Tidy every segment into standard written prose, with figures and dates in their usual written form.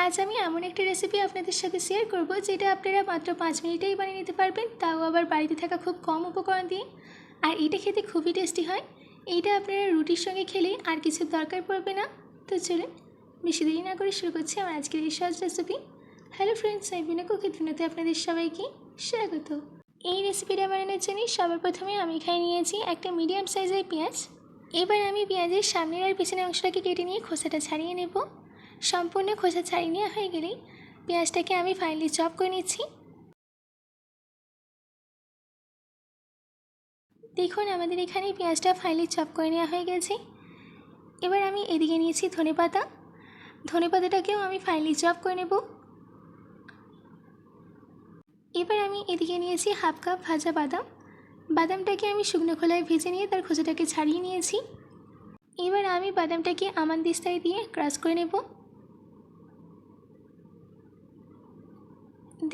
আজ আমি এমন একটা রেসিপি আপনাদের সাথে শেয়ার করব যেটা আপনারা মাত্র 5 মিনিটেই বানিয়ে নিতে পারবেন, তাও আবার বাড়িতে থাকা খুব কম উপকরণ দিয়ে। আর এটা খেতে খুবই টেস্টি হয়। এইটা আপনারা রুটির সঙ্গে খেলে আর কিছুর দরকার পড়বে না। তো চলুন বেশি দেরি না করে শুরু করছি আমার আজকের এই সহজ রেসিপি। হ্যালো ফ্রেন্ডস, আমি বিনা কুকিং ভিডিওতে আপনাদের সবাইকে স্বাগত। এই রেসিপিটা বানানোর জন্য সবার প্রথমে আমি এখানে নিয়েছি একটা মিডিয়াম সাইজের পেঁয়াজ। এবার আমি পেঁয়াজের সামনের আর পিছনের অংশটাকে কেটে নিয়ে খোসাটা ছাড়িয়ে নেব। সম্পূর্ণ খোসা ছাড়িয়ে নেওয়া হয়ে গেলেই পেঁয়াজটাকে আমি ফাইনালি চপ করে নিচ্ছি। দেখুন আমাদের এখানে পেঁয়াজটা ফাইনালি চপ করে নেওয়া হয়ে গেছে। এবার আমি এদিকে নিয়েছি ধনেপাতা। ধনেপাতাটাকেও আমি ফাইনালি চপ করে নেব। এবার আমি এদিকে নিয়েছি হাফ কাপ ভাজা বাদাম। বাদামটাকে আমি শুকনো খোলায় ভেজে নিয়ে তার খোসাটাকে ছাড়িয়ে নিয়েছি। এবার আমি বাদামটাকে আমানদিস্তায় দিয়ে ক্রাশ করে নেব।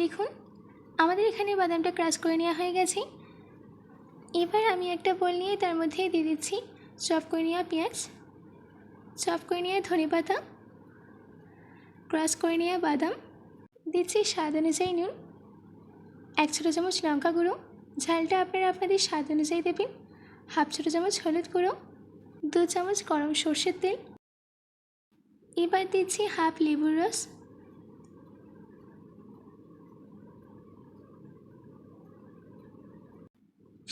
দেখুন আমাদের এখানে বাদামটা ক্রাশ করে নেওয়া হয়ে গেছে। এবার আমি একটা বোল নিয়ে তার মধ্যে দিয়ে দিচ্ছি চপ করে নেওয়া পেঁয়াজ, চপ করে নেওয়া ধনেপাতা, ক্রাশ করে নেওয়া বাদাম, দিচ্ছি স্বাদ অনুযায়ী নুন, 1 ছোটো চামচ লঙ্কা গুঁড়ো, ঝালটা আপনারা আপনাদের স্বাদ অনুযায়ী দেবেন, হাফ ছোটো চামচ হলুদ গুঁড়ো, 2 চামচ গরম সর্ষের তেল। এবার দিচ্ছি হাফ লেবুর রস।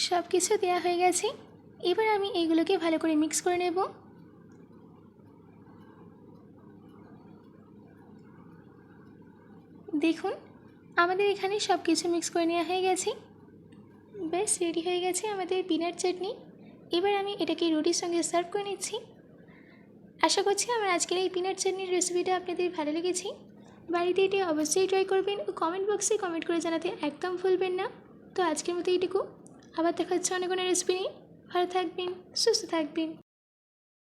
সব কিছু দেওয়া হয়ে গেছে। এবার আমি এইগুলোকে ভালো করে মিক্স করে নেব। দেখুন আমাদের এখানে সব কিছু মিক্স করে নেওয়া হয়ে গেছে। বেশ রেডি হয়ে গেছে আমাদের পিনাট চাটনি। এবার আমি এটাকে রুটির সঙ্গে সার্ভ করে নিচ্ছি। আশা করছি আমার আজকের এই পিনাট চাটনির রেসিপিটা আপনাদের ভালো লেগেছে। বাড়িতে এটি অবশ্যই ট্রাই করবেন ও কমেন্ট বক্সে কমেন্ট করে জানাতে একদম ভুলবেন না। তো আজকের মতো এইটুকু, আবার দেখা হচ্ছে অনেক কোনো রেসিপি নিয়ে। ভালো থাকবেন, সুস্থ থাকবেন।